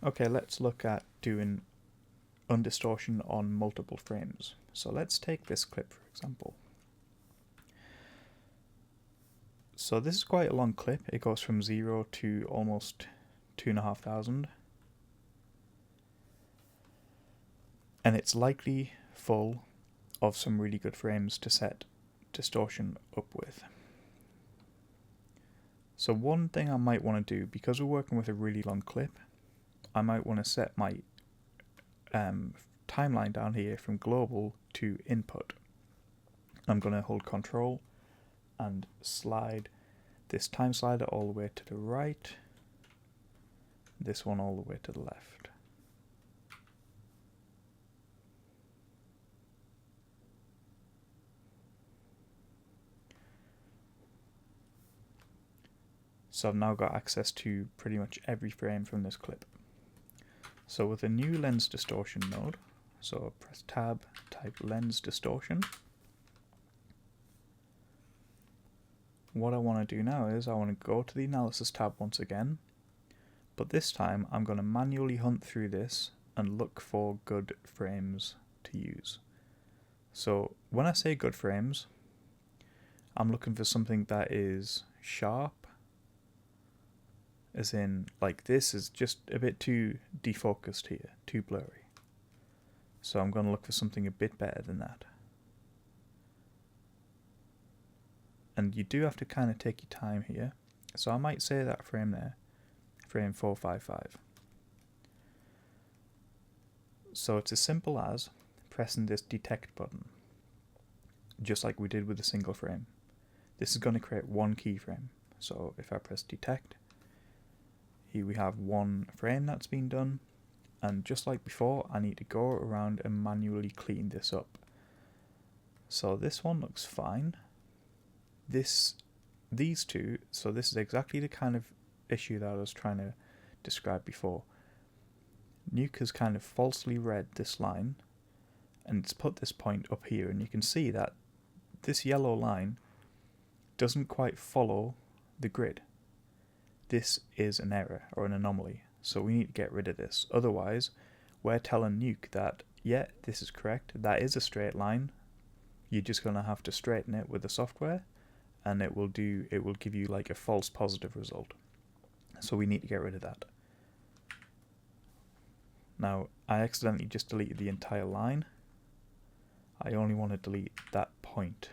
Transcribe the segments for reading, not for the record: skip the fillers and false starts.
Okay, let's look at doing undistortion on multiple frames. So let's take this clip for example. So this is quite a long clip. It goes from 0 to almost 2,500. And it's likely full of some really good frames to set distortion up with. So one thing I might want to do, because we're working with a really long clip, I might want to set my timeline down here from global to input. I'm going to hold control and slide this time slider all the way to the right, this one all the way to the left. So I've now got access to pretty much every frame from this clip. So with a new lens distortion node, so press tab, type lens distortion. What I want to do now is I want to go to the analysis tab once again, but this time I'm going to manually hunt through this and look for good frames to use. So when I say good frames, I'm looking for something that is sharp, as in like this is just a bit too defocused here, too blurry. So I'm going to look for something a bit better than that. And you do have to kind of take your time here. So I might say that frame there, frame 455. So it's as simple as pressing this detect button, just like we did with a single frame. This is going to create one keyframe. So if I press detect, here we have one frame that's been done, and just like before, I need to go around and manually clean this up. So this one looks fine. These two, so this is exactly the kind of issue that I was trying to describe before. Nuke has kind of falsely read this line, and it's put this point up here, and you can see that this yellow line doesn't quite follow the grid. This is an error or an anomaly, so we need to get rid of this. Otherwise, we're telling Nuke that, yeah, this is correct, that is a straight line. You're just going to have to straighten it with the software, and it will give you like a false positive result. So we need to get rid of that. Now, I accidentally just deleted the entire line. I only want to delete that point.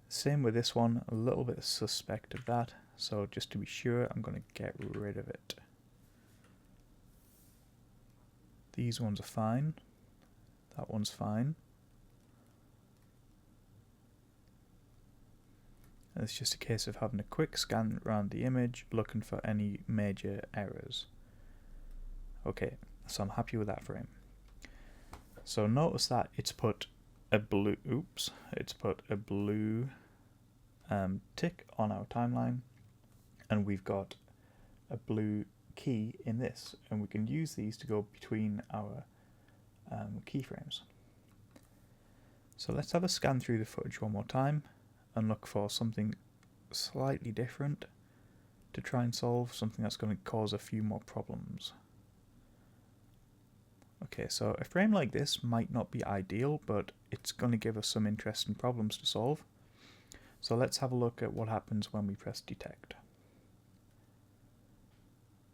Same with this one, a little bit suspect of that, so just to be sure, I'm going to get rid of it. These ones are fine. That one's fine. And it's just a case of having a quick scan around the image, looking for any major errors. Okay, so I'm happy with that frame. So notice that it's put a blue, tick on our timeline, and we've got a blue key in this, and we can use these to go between our keyframes. So let's have a scan through the footage one more time and look for something slightly different to try and solve, something that's going to cause a few more problems. Okay, so a frame like this might not be ideal, but it's going to give us some interesting problems to solve. So let's have a look at what happens when we press detect.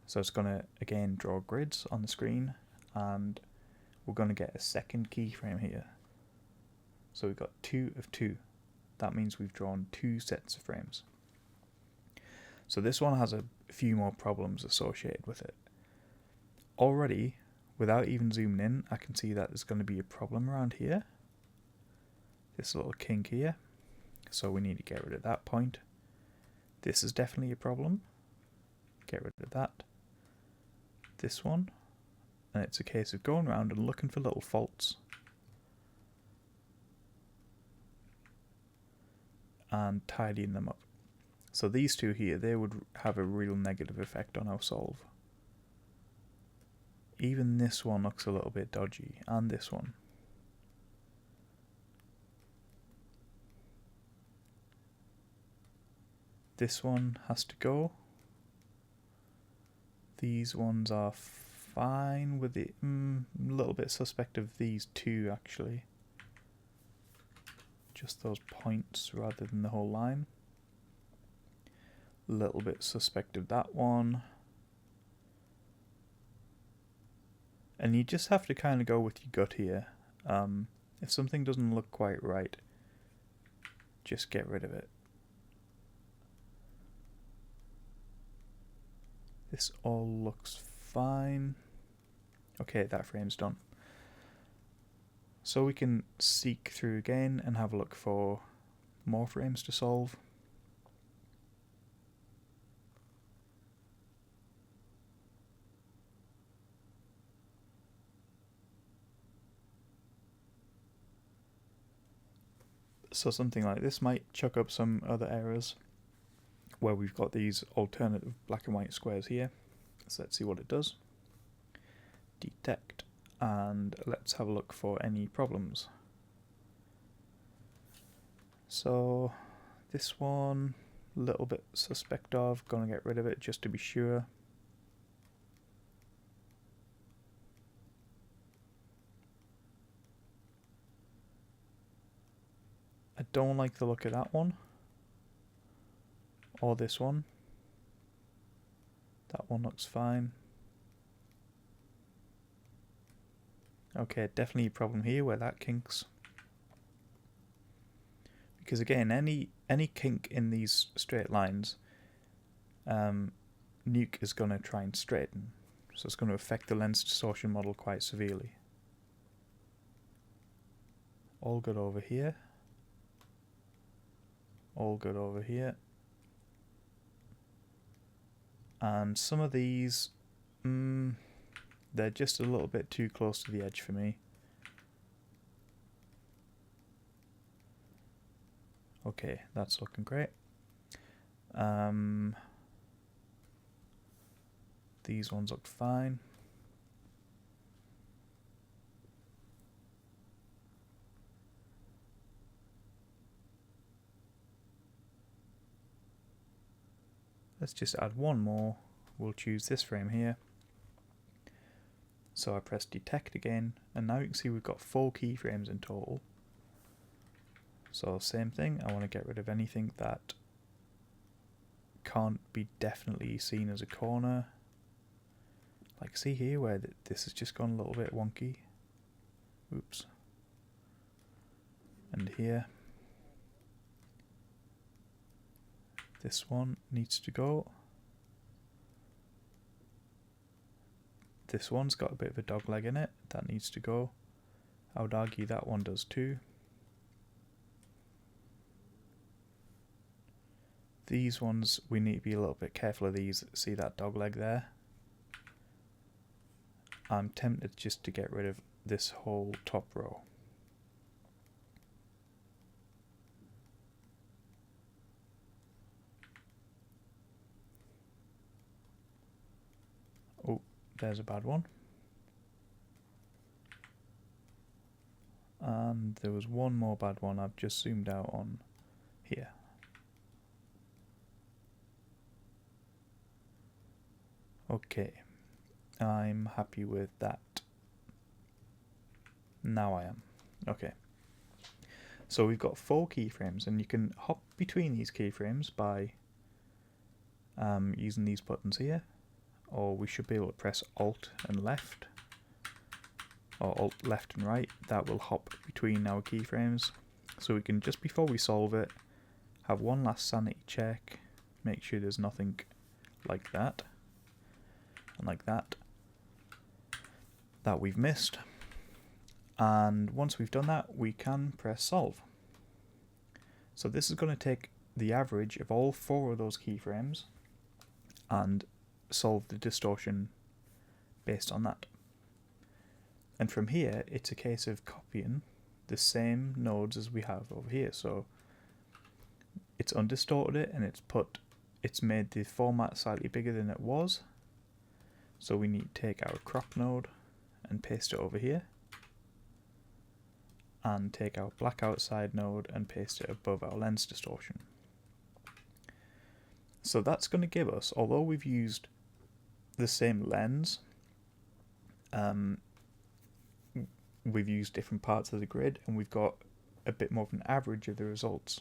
So it's going to again draw grids on the screen, and we're going to get a second keyframe here. So we've got 2 of 2. That means we've drawn 2 sets of frames. So this one has a few more problems associated with it. Already, without even zooming in, I can see that there's going to be a problem around here. This little kink here. So we need to get rid of that point. This is definitely a problem. Get rid of that. This one. And it's a case of going around and looking for little faults. And tidying them up. So these two here, they would have a real negative effect on our solve. Even this one looks a little bit dodgy, and this one. This one has to go. These ones are fine with it. A little bit suspect of these two actually. Just those points rather than the whole line. A little bit suspect of that one. And you just have to kind of go with your gut here. If something doesn't look quite right, just get rid of it. This all looks fine. Okay, that frame's done. So we can seek through again and have a look for more frames to solve. So something like this might chuck up some other errors where we've got these alternative black and white squares here. So let's see what it does. Detect, and let's have a look for any problems. So this one, a little bit suspect of, gonna get rid of it just to be sure. I don't like the look of that one. Or this one. That one looks fine. Okay, definitely a problem here where that kinks. Because again, any kink in these straight lines, Nuke is going to try and straighten. So it's going to affect the lens distortion model quite severely. All good over here. All good over here. And some of these, they're just a little bit too close to the edge for me. Okay, that's looking great. These ones look fine. Let's just add one more. We'll choose this frame here. So I press detect again, and now you can see we've got 4 keyframes in total. So same thing, I want to get rid of anything that can't be definitely seen as a corner. Like see here where this has just gone a little bit wonky. Oops. And here. This one needs to go. This one's got a bit of a dog leg in it. That needs to go. I would argue that one does too. These ones, we need to be a little bit careful of these. See that dog leg there? I'm tempted just to get rid of this whole top row. Oh, there's a bad one. And there was one more bad one I've just zoomed out on here. Okay, I'm happy with that. Now I am. Okay. So we've got 4 keyframes, and you can hop between these keyframes by using these buttons here, or we should be able to press Alt and left, or Alt left and right. That will hop between our keyframes. So we can, just before we solve it, have one last sanity check, make sure there's nothing like that and like that we've missed. And once we've done that, we can press solve. So this is going to take the average of all 4 of those keyframes and solve the distortion based on that. And from here, it's a case of copying the same nodes as we have over here. So it's undistorted it, and it's made the format slightly bigger than it was. So we need to take our crop node and paste it over here, and take our black outside node and paste it above our lens distortion. So that's going to give us, although we've used the same lens, we've used different parts of the grid, and we've got a bit more of an average of the results.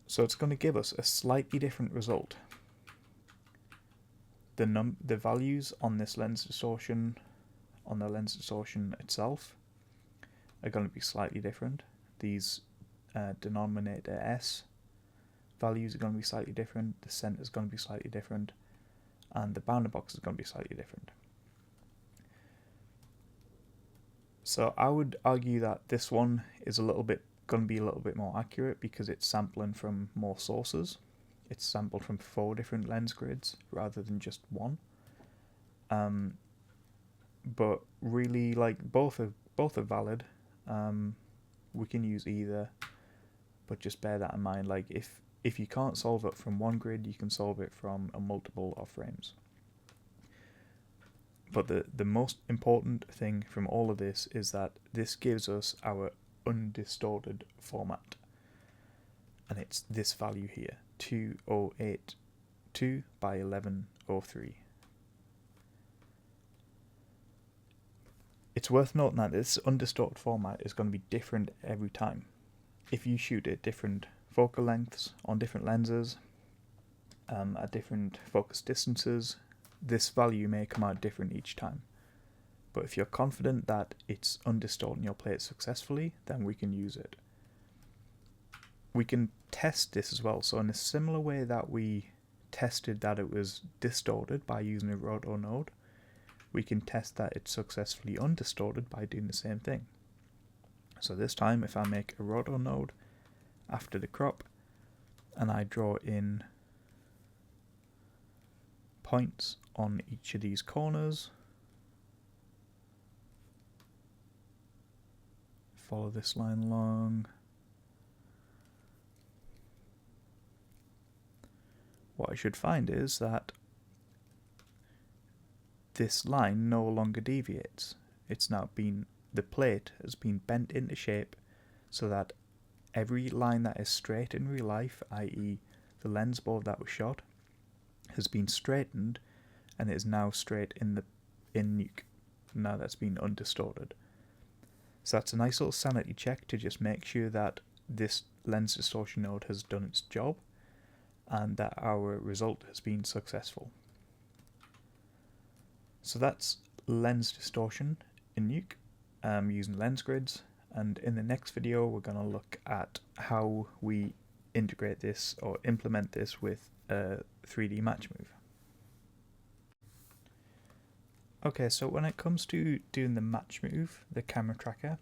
So it's going to give us a slightly different result. The values on this lens distortion, on the lens distortion itself, are going to be slightly different. These denominator S values are going to be slightly different, the center is going to be slightly different, and the bounding box is going to be slightly different. So I would argue that this one is going to be a little bit more accurate because it's sampling from more sources. It's sampled from 4 different lens grids rather than just one. But really, like, both are valid. We can use either, but just bear that in mind. Like, if you can't solve it from one grid, you can solve it from a multiple of frames. But the most important thing from all of this is that this gives us our undistorted format, and it's this value here, 2082 by 1103. It's worth noting that this undistorted format is going to be different every time. If you shoot at different focal lengths on different lenses, at different focus distances, this value may come out different each time. But if you're confident that it's undistorted your plate successfully, then we can use it. We can test this as well. So in a similar way that we tested that it was distorted by using a roto node, we can test that it's successfully undistorted by doing the same thing. So this time, if I make a roto node after the crop and I draw in points on each of these corners, follow this line along, what I should find is that this line no longer deviates. The plate has been bent into shape so that every line that is straight in real life, i.e. the lens board that was shot, has been straightened and is now straight in Nuke, now that's been undistorted. So that's a nice little sanity check to just make sure that this lens distortion node has done its job and that our result has been successful. So that's lens distortion in Nuke using lens grids, and in the next video we're going to look at how we integrate this or implement this with a 3D match move. Okay, so when it comes to doing the match move, the camera tracker,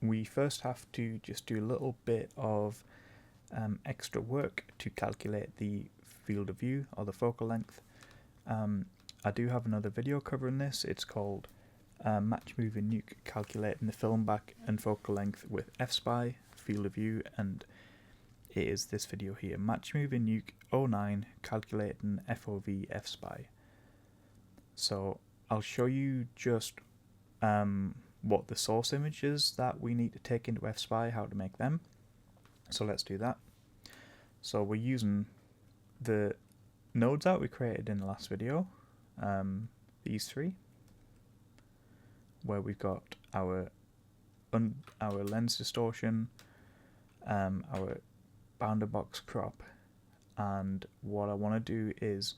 we first have to just do a little bit of extra work to calculate the field of view or the focal length. I do have another video covering this. It's called Match Move in Nuke, calculating the film back and focal length with F-SPY, field of view, and it is this video here, Match Move in Nuke 09, calculating FOV F-SPY. So I'll show you just what the source image is that we need to take into F-SPY, how to make them. So let's do that. So we're using the nodes that we created in the last video, these 3, where we've got our lens distortion, our bounded box crop, and what I want to do is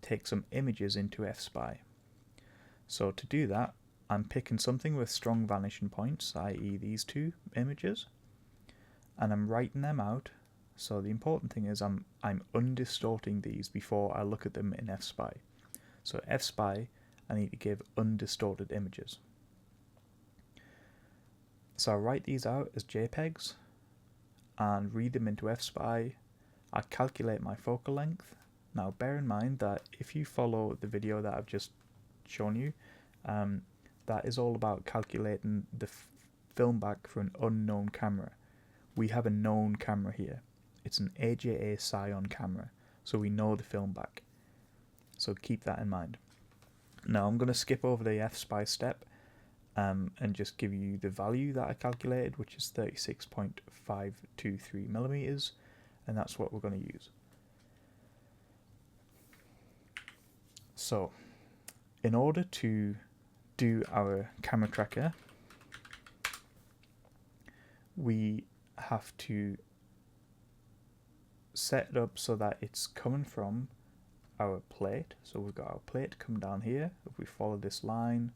take some images into F-SPY. So to do that, I'm picking something with strong vanishing points, i.e. these 2 images, and I'm writing them out. So the important thing is I'm undistorting these before I look at them in F-SPY. So F-SPY, I need to give undistorted images. So I write these out as JPEGs and read them into F-SPY. I calculate my focal length. Now bear in mind that if you follow the video that I've just shown you, that is all about calculating the film back for an unknown camera. We have a known camera here. It's an AJA Scion camera, so we know the film back. So keep that in mind. Now I'm going to skip over the F-SPY step and just give you the value that I calculated, which is 36.523 millimeters, and that's what we're going to use. So in order to do our camera tracker, we have to set it up so that it's coming from our plate. So we've got our plate come down here. If we follow this line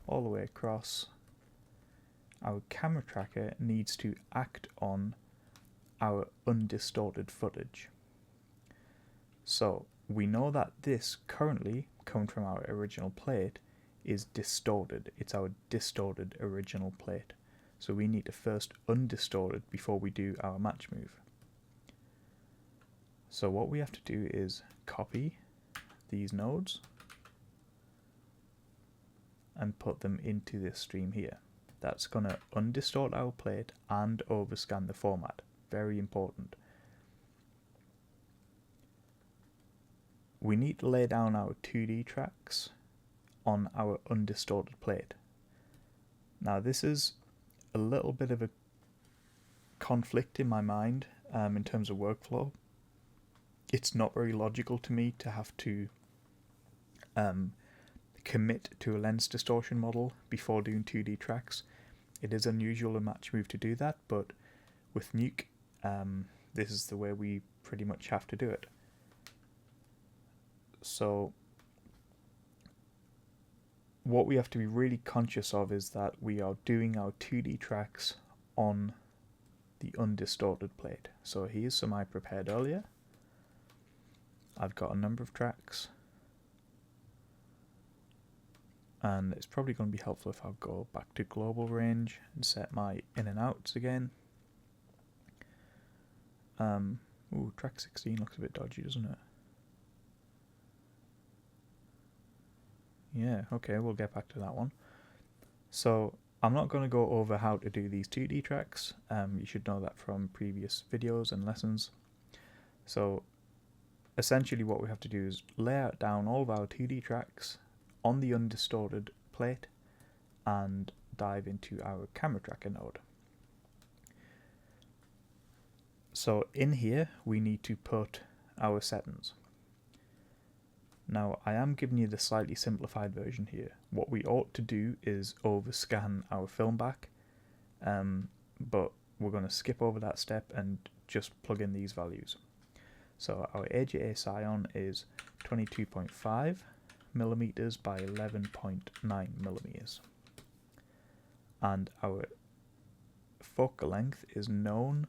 all the way across, our camera tracker needs to act on our undistorted footage. So we know that this currently, coming from our original plate, is distorted. It's our distorted original plate. So we need to first undistort it before we do our match move. So what we have to do is copy these nodes and put them into this stream here. That's going to undistort our plate and overscan the format. Very important. We need to lay down our 2D tracks on our undistorted plate. Now this is a little bit of a conflict in my mind in terms of workflow. It's not very logical to me to have to commit to a lens distortion model before doing 2D tracks. It is unusual in match move to do that, but with Nuke, this is the way we pretty much have to do it. So what we have to be really conscious of is that we are doing our 2D tracks on the undistorted plate. So here's some I prepared earlier. I've got a number of tracks, and it's probably going to be helpful if I go back to global range and set my in and outs again. Ooh, track 16 looks a bit dodgy, doesn't it? Yeah, okay, we'll get back to that one. So I'm not going to go over how to do these 2D tracks. You should know that from previous videos and lessons. So essentially what we have to do is lay out down all of our 2D tracks on the undistorted plate and dive into our camera tracker node. So in here we need to put our settings. Now I am giving you the slightly simplified version here. What we ought to do is overscan our film back, but we're going to skip over that step and just plug in these values. So our AJA Scion is 22.5 millimeters by 11.9 millimeters, and our focal length is known,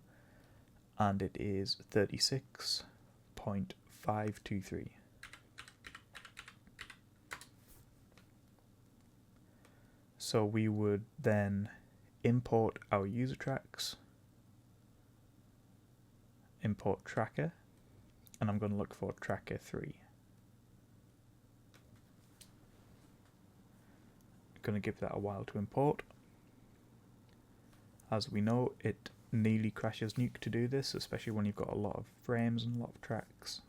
and it is 36.523. So we would then import our user tracks, import tracker, and I'm going to look for tracker 3. I'm going to give that a while to import. As we know, it nearly crashes Nuke to do this, especially when you've got a lot of frames and a lot of tracks.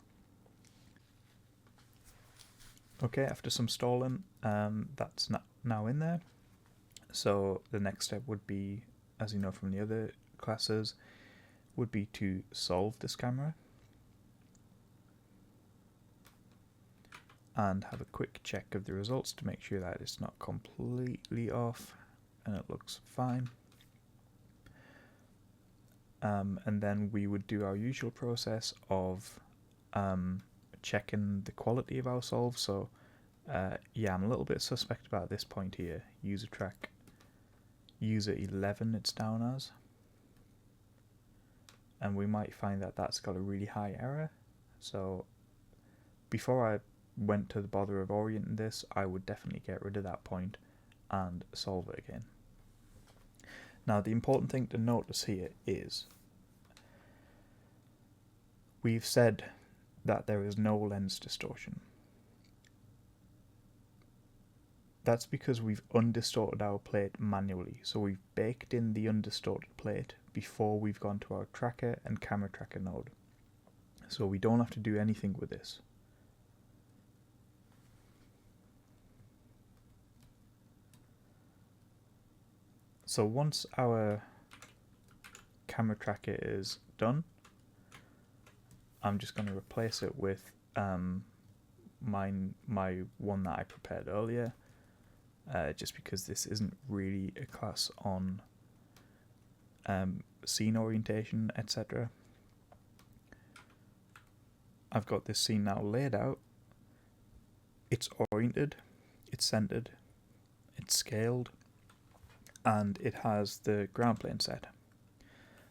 Okay, after some stalling, that's now in there. So the next step would be, as you know from the other classes, would be to solve this camera and have a quick check of the results to make sure that it's not completely off and it looks fine. And then we would do our usual process of checking the quality of our solve. So yeah, I'm a little bit suspect about this point here. User track user 11 it's down as, and we might find that that's got a really high error. So before I went to the bother of orienting this, I would definitely get rid of that point and solve it again. Now the important thing to notice here is we've said that there is no lens distortion. That's because we've undistorted our plate manually. So we've baked in the undistorted plate before we've gone to our tracker and camera tracker node. So we don't have to do anything with this. So once our camera tracker is done, I'm just going to replace it with my one that I prepared earlier, just because this isn't really a class on scene orientation, etc. I've got this scene now laid out. It's oriented, it's centered, it's scaled, and it has the ground plane set.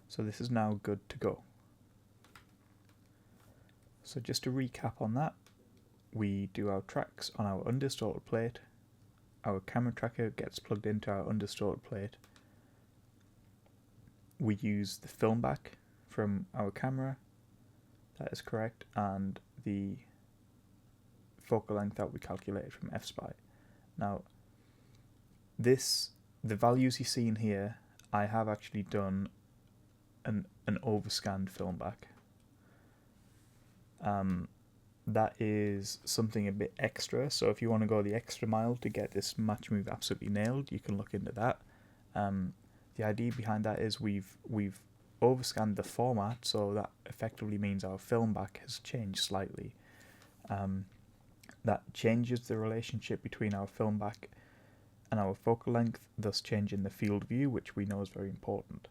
So this is now good to go. So just to recap on that, we do our tracks on our undistorted plate, our camera tracker gets plugged into our undistorted plate, we use the film back from our camera, that is correct, and the focal length that we calculated from F-Spy. Now, the values you see in here, I have actually done an overscanned film back. That is something a bit extra, so if you want to go the extra mile to get this match move absolutely nailed, you can look into that. The idea behind that is we've overscanned the format, so that effectively means our film back has changed slightly. That changes the relationship between our film back and our focal length, thus changing the field of view, which we know is very important.